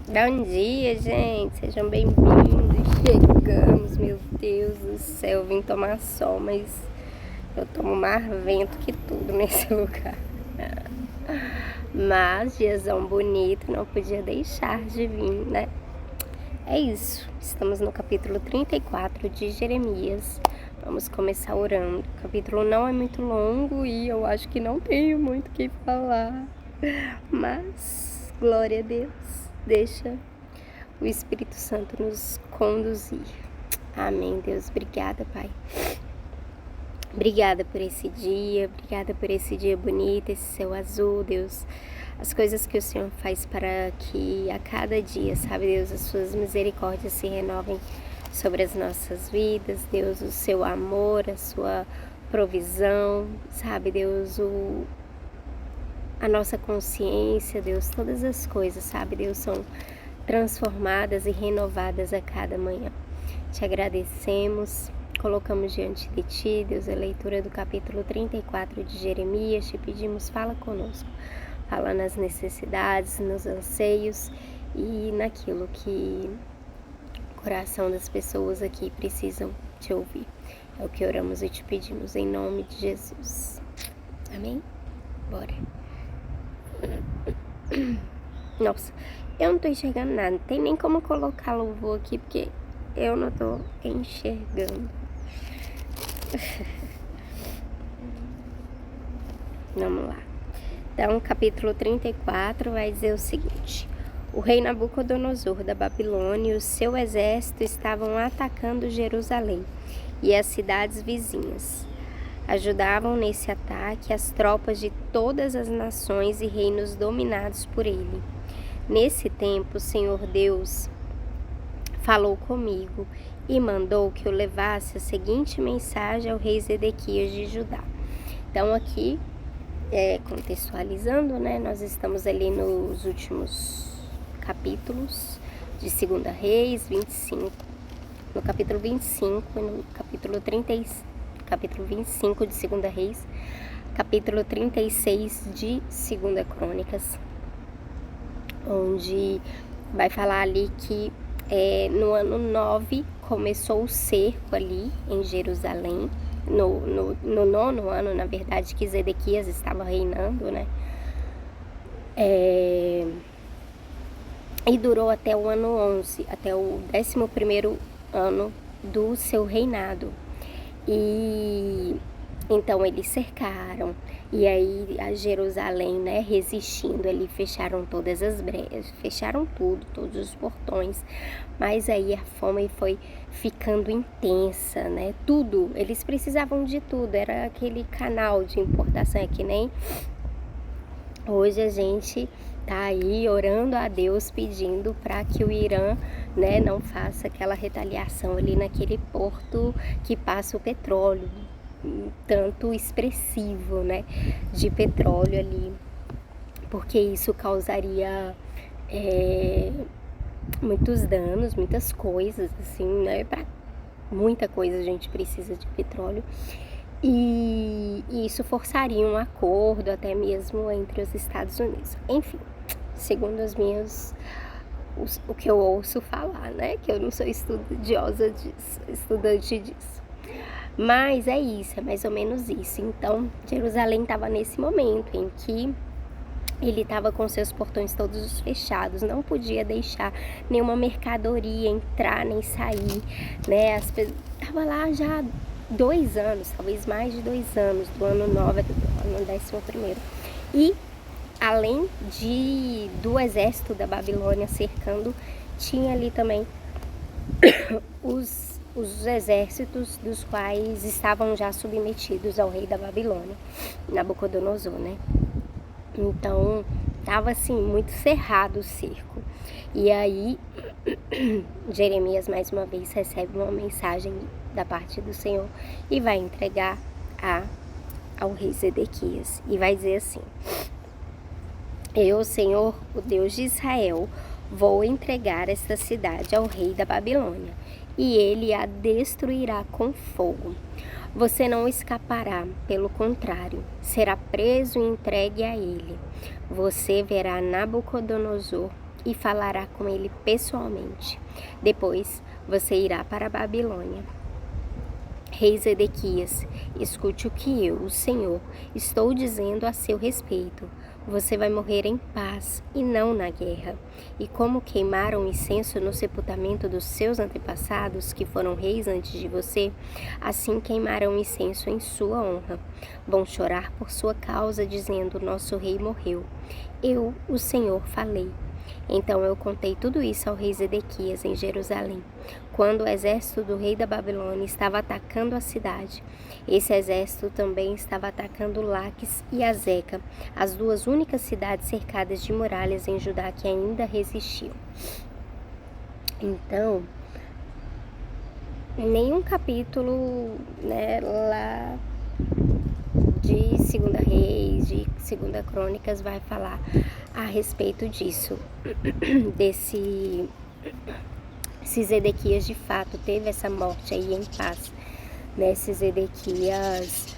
Bom dia, gente, sejam bem-vindos. Chegamos, meu Deus do céu, vim tomar sol, mas eu tomo mais vento que tudo nesse lugar. Mas diazão bonito, não podia deixar de vir, né? É isso, estamos no capítulo 34 de Jeremias. Vamos começar orando. O capítulo não é muito longo e eu acho que não tenho muito o que falar. Mas, glória a Deus, deixa o Espírito Santo nos conduzir. Amém, Deus. Obrigada, Pai. Obrigada por esse dia bonito, esse céu azul, Deus. As coisas que o Senhor faz para que a cada dia, sabe, Deus, as suas misericórdias se renovem sobre as nossas vidas, Deus, o seu amor, a sua provisão, sabe, Deus, a nossa consciência, Deus, todas as coisas, sabe, Deus, são transformadas e renovadas a cada manhã. Te agradecemos, colocamos diante de Ti, Deus, a leitura do capítulo 34 de Jeremias. Te pedimos, fala conosco, fala nas necessidades, nos anseios e naquilo que o coração das pessoas aqui precisam Te ouvir. É o que oramos e Te pedimos em nome de Jesus. Amém? Bora. Nossa, eu não tô enxergando nada, não tem nem como colocar louvor aqui, porque eu não tô enxergando. Vamos lá. Então, capítulo 34 vai dizer o seguinte: o rei Nabucodonosor da Babilônia e o seu exército estavam atacando Jerusalém e as cidades vizinhas. Ajudavam nesse ataque as tropas de todas as nações e reinos dominados por ele. Nesse tempo, o Senhor Deus falou comigo e mandou que eu levasse a seguinte mensagem ao rei Zedequias de Judá. Então, aqui, contextualizando, né, nós estamos ali nos últimos capítulos de 2 Reis, 25, no capítulo 25 e no capítulo 25 de 2 Reis, capítulo 36 de 2 Crônicas, onde vai falar ali que no ano 9 começou o cerco ali em Jerusalém, no 9º ano, na verdade, que Zedequias estava reinando, né? E durou até o ano 11, até o 11º ano do seu reinado. E então eles cercaram, e aí a Jerusalém, né, resistindo ali, fecharam todas as brechas, fecharam tudo, todos os portões, mas aí a fome foi ficando intensa, né, tudo, eles precisavam de tudo, era aquele canal de importação, é que nem hoje a gente tá aí orando a Deus, pedindo para que o Irã, né, não faça aquela retaliação ali naquele porto que passa o petróleo, tanto expressivo, né, de petróleo ali, porque isso causaria muitos danos, muitas coisas, assim, né, para muita coisa a gente precisa de petróleo. E isso forçaria um acordo até mesmo entre os Estados Unidos. Enfim, segundo o que eu ouço falar, né? Que eu não sou estudante disso. Mas é isso, é mais ou menos isso. Então, Jerusalém estava nesse momento em que ele estava com seus portões todos fechados, não podia deixar nenhuma mercadoria entrar nem sair, né? Tava lá já 2 anos, talvez mais de 2 anos, do ano 9 do ano 11º. E além do exército da Babilônia cercando, tinha ali também os exércitos dos quais estavam já submetidos ao rei da Babilônia, Nabucodonosor, né? Então, estava assim, muito cerrado o cerco. E aí, Jeremias mais uma vez recebe uma mensagem da parte do Senhor e vai entregar ao rei Zedequias. E vai dizer assim: eu, Senhor, o Deus de Israel, vou entregar esta cidade ao rei da Babilônia, e ele a destruirá com fogo. Você não escapará, pelo contrário, será preso e entregue a ele. Você verá Nabucodonosor e falará com ele pessoalmente. Depois, você irá para a Babilônia. Rei Zedequias, escute o que eu, o Senhor, estou dizendo a seu respeito. Você vai morrer em paz e não na guerra. E como queimaram incenso no sepultamento dos seus antepassados, que foram reis antes de você, assim queimarão incenso em sua honra. Vão chorar por sua causa, dizendo: nosso rei morreu. Eu, o Senhor, falei. Então eu contei tudo isso ao rei Zedequias em Jerusalém, quando o exército do rei da Babilônia estava atacando a cidade. Esse exército também estava atacando Laques e Azeca, as duas únicas cidades cercadas de muralhas em Judá que ainda resistiam. Então, nenhum capítulo, lá de 2 Reis, de 2 Crônicas vai falar a respeito disso, se Zedequias de fato teve essa morte aí em paz, se Zedequias,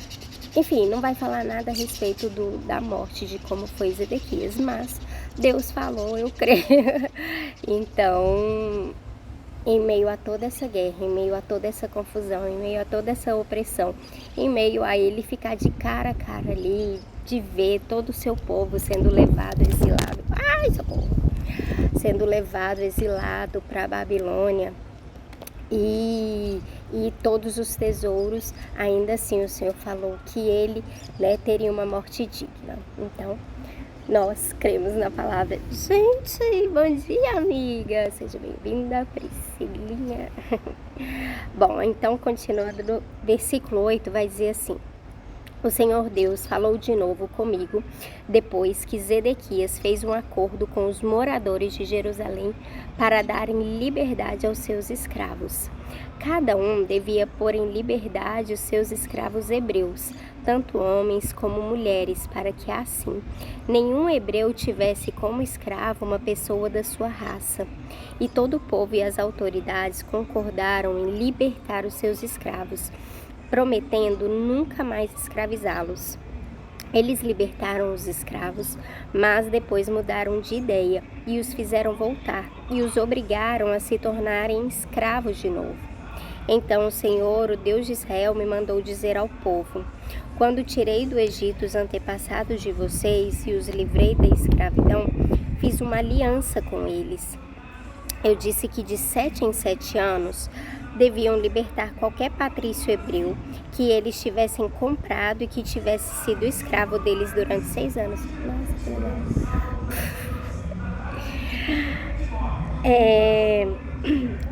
enfim, não vai falar nada a respeito da morte, de como foi Zedequias, mas Deus falou, eu creio. Então, em meio a toda essa guerra, em meio a toda essa confusão, em meio a toda essa opressão, em meio a ele ficar de cara a cara ali, de ver todo o seu povo sendo levado, exilado, sendo levado, exilado para a Babilônia, e todos os tesouros, ainda assim o Senhor falou que ele, teria uma morte digna. Então, nós cremos na palavra. Gente, bom dia, amiga. Seja bem-vinda, Priscilinha. Bom, então, continuando no versículo 8, vai dizer assim: o Senhor Deus falou de novo comigo depois que Zedequias fez um acordo com os moradores de Jerusalém para darem liberdade aos seus escravos. Cada um devia pôr em liberdade os seus escravos hebreus, tanto homens como mulheres, para que assim nenhum hebreu tivesse como escravo uma pessoa da sua raça. E todo o povo e as autoridades concordaram em libertar os seus escravos, prometendo nunca mais escravizá-los. Eles libertaram os escravos, mas depois mudaram de ideia e os fizeram voltar e os obrigaram a se tornarem escravos de novo. Então o Senhor, o Deus de Israel, me mandou dizer ao povo: quando tirei do Egito os antepassados de vocês e os livrei da escravidão, fiz uma aliança com eles. Eu disse que de 7 em 7 anos deviam libertar qualquer patrício hebreu que eles tivessem comprado e que tivesse sido escravo deles durante 6 anos. Nossa, que legal.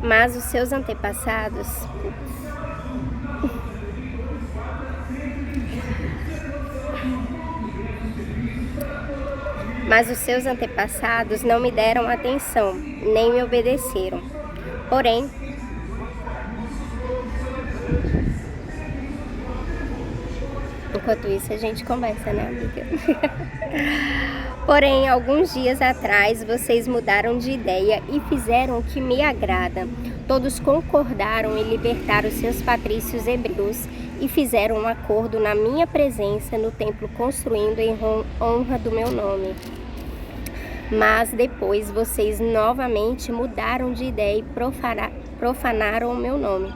Mas os seus antepassados não me deram atenção, nem me obedeceram. Porém, enquanto isso a gente conversa, né, amiga? Porém, alguns dias atrás, vocês mudaram de ideia e fizeram o que me agrada. Todos concordaram em libertar os seus patrícios hebreus e fizeram um acordo na minha presença no templo, construindo em honra do meu nome. Mas depois vocês novamente mudaram de ideia e profanaram o meu nome.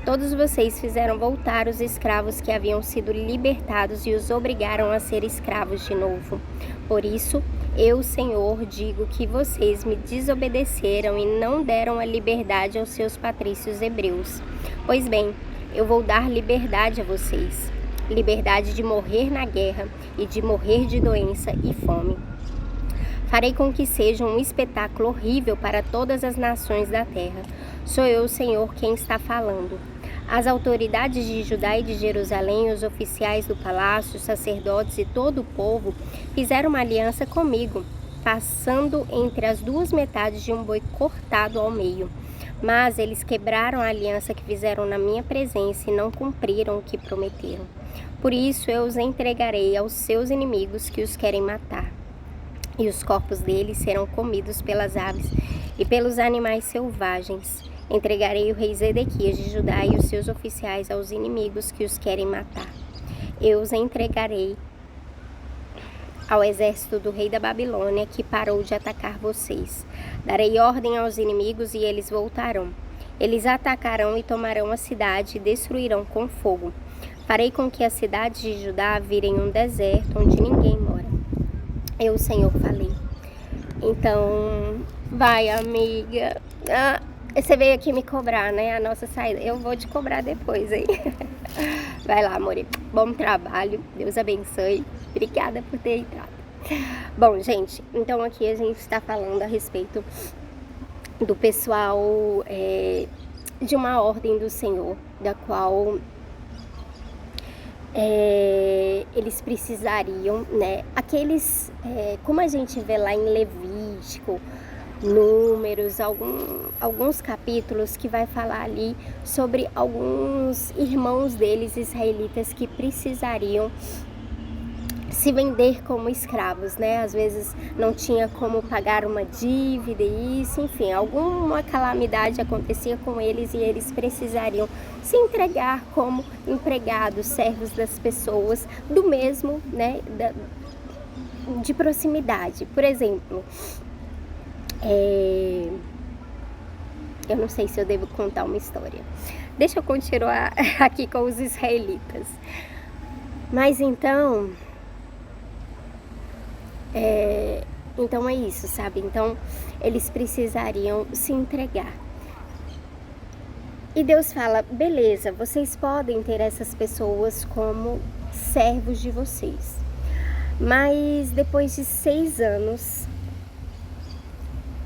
Todos vocês fizeram voltar os escravos que haviam sido libertados e os obrigaram a ser escravos de novo. Por isso, eu, Senhor, digo que vocês me desobedeceram e não deram a liberdade aos seus patrícios hebreus. Pois bem, eu vou dar liberdade a vocês. Liberdade de morrer na guerra e de morrer de doença e fome. Farei com que seja um espetáculo horrível para todas as nações da terra. Sou eu, Senhor, quem está falando. As autoridades de Judá e de Jerusalém, os oficiais do palácio, os sacerdotes e todo o povo fizeram uma aliança comigo, passando entre as duas metades de um boi cortado ao meio. Mas eles quebraram a aliança que fizeram na minha presença e não cumpriram o que prometeram. Por isso eu os entregarei aos seus inimigos que os querem matar. E os corpos deles serão comidos pelas aves e pelos animais selvagens. Entregarei o rei Zedequias de Judá e os seus oficiais aos inimigos que os querem matar. Eu os entregarei ao exército do rei da Babilônia, que parou de atacar vocês. Darei ordem aos inimigos e eles voltarão. Eles atacarão e tomarão a cidade e destruirão com fogo. Farei com que as cidades de Judá virem um deserto onde ninguém mora. Eu, o Senhor, falei. Então, vai, amiga. Você veio aqui me cobrar, né? A nossa saída. Eu vou te cobrar depois, hein? Vai lá, amor. Bom trabalho. Deus abençoe. Obrigada por ter entrado. Bom, gente, então aqui a gente está falando a respeito do pessoal de uma ordem do Senhor, da qual eles precisariam, né? Aqueles, como a gente vê lá em Levítico, Números, alguns capítulos que vai falar ali sobre alguns irmãos deles, israelitas, que precisariam se vender como escravos, né? Às vezes não tinha como pagar uma dívida e isso, enfim, alguma calamidade acontecia com eles e eles precisariam se entregar como empregados, servos das pessoas do mesmo, né, de proximidade. Por exemplo, eu não sei se eu devo contar uma história. Deixa eu continuar aqui com os israelitas. Mas então é isso, sabe? Então, eles precisariam se entregar. E Deus fala, beleza, vocês podem ter essas pessoas como servos de vocês. Mas depois de 6 anos,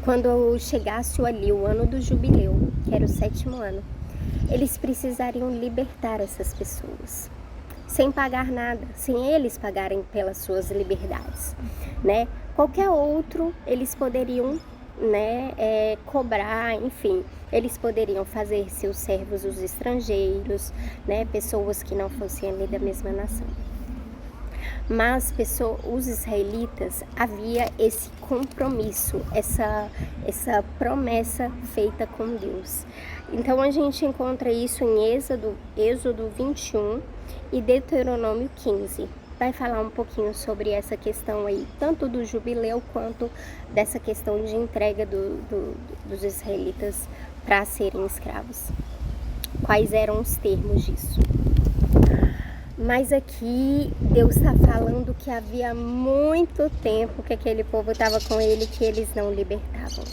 quando chegasse ali o ano do jubileu, que era o 7º ano, eles precisariam libertar essas pessoas. Sem pagar nada, sem eles pagarem pelas suas liberdades, né? Qualquer outro, eles poderiam, né, cobrar, enfim, eles poderiam fazer seus servos os estrangeiros, né, pessoas que não fossem ali da mesma nação. Mas os israelitas, havia esse compromisso, essa promessa feita com Deus. Então a gente encontra isso em Êxodo 21 e Deuteronômio 15. Vai falar um pouquinho sobre essa questão aí, tanto do jubileu quanto dessa questão de entrega dos israelitas para serem escravos. Quais eram os termos disso? Mas aqui Deus está falando que havia muito tempo que aquele povo estava com ele, que eles não libertavam.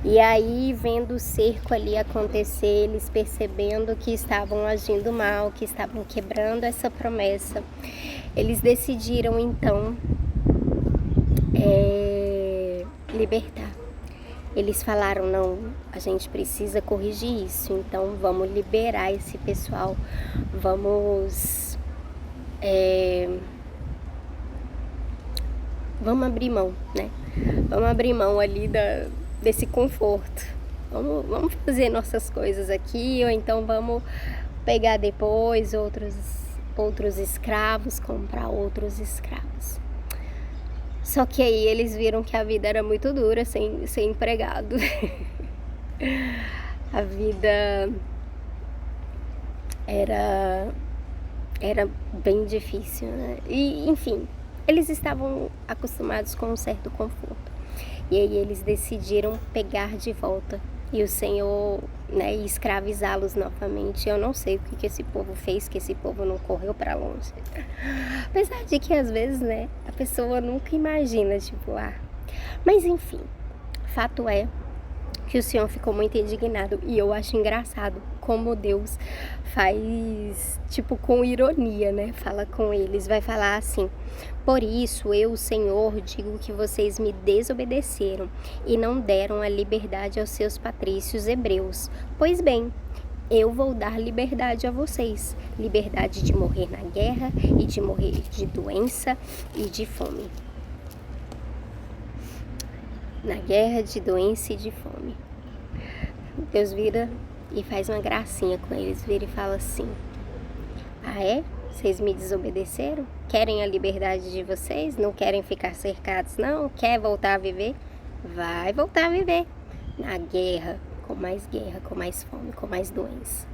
E aí, vendo o cerco ali acontecer, eles percebendo que estavam agindo mal, que estavam quebrando essa promessa, eles decidiram então libertar. Eles falaram, não, a gente precisa corrigir isso, então vamos liberar esse pessoal, vamos abrir mão, né? Vamos abrir mão ali desse conforto. Vamos fazer nossas coisas aqui, ou então vamos pegar depois outros escravos, comprar outros escravos. Só que aí eles viram que a vida era muito dura sem ser empregado. A vida era bem difícil, né? E, enfim, eles estavam acostumados com um certo conforto. E aí eles decidiram pegar de volta e o Senhor, né, escravizá-los novamente. Eu não sei o que esse povo fez, que esse povo não correu para longe. Apesar de que às vezes, né, a pessoa nunca imagina, tipo, Mas enfim, fato é que o Senhor ficou muito indignado. E eu acho engraçado como Deus faz, tipo, com ironia, né? Fala com eles, vai falar assim: por isso eu, o Senhor, digo que vocês me desobedeceram e não deram a liberdade aos seus patrícios hebreus. Pois bem, eu vou dar liberdade a vocês, liberdade de morrer na guerra e de morrer de doença e de fome. Na guerra, de doença e de fome. Deus vira e faz uma gracinha com eles, vira e fala assim: vocês me desobedeceram? Querem a liberdade de vocês? Não querem ficar cercados, não? Quer voltar a viver? Vai voltar a viver na guerra, com mais guerra, com mais fome, com mais doença.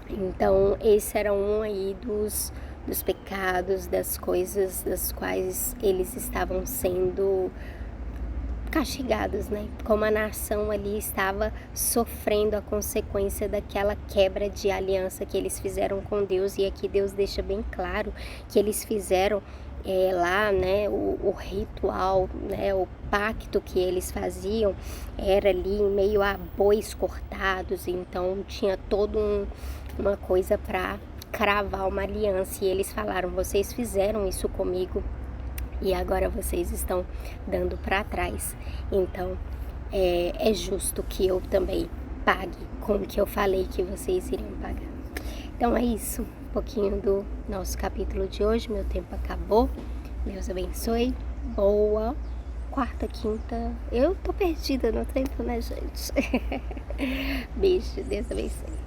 Então, esse era um aí dos pecados, das coisas das quais eles estavam sendo castigados, né? Como a nação ali estava sofrendo a consequência daquela quebra de aliança que eles fizeram com Deus. E aqui Deus deixa bem claro que eles fizeram lá, né, o ritual, né, o pacto que eles faziam era ali em meio a bois cortados. Então tinha todo uma coisa para cravar uma aliança, e eles falaram: vocês fizeram isso comigo e agora vocês estão dando para trás. Então é justo que eu também pague com o que eu falei que vocês iriam pagar. Então é isso, um pouquinho do nosso capítulo de hoje. Meu tempo acabou. Deus abençoe. Boa quarta, quinta. Eu tô perdida no tempo, né, gente? Beijo, Deus abençoe.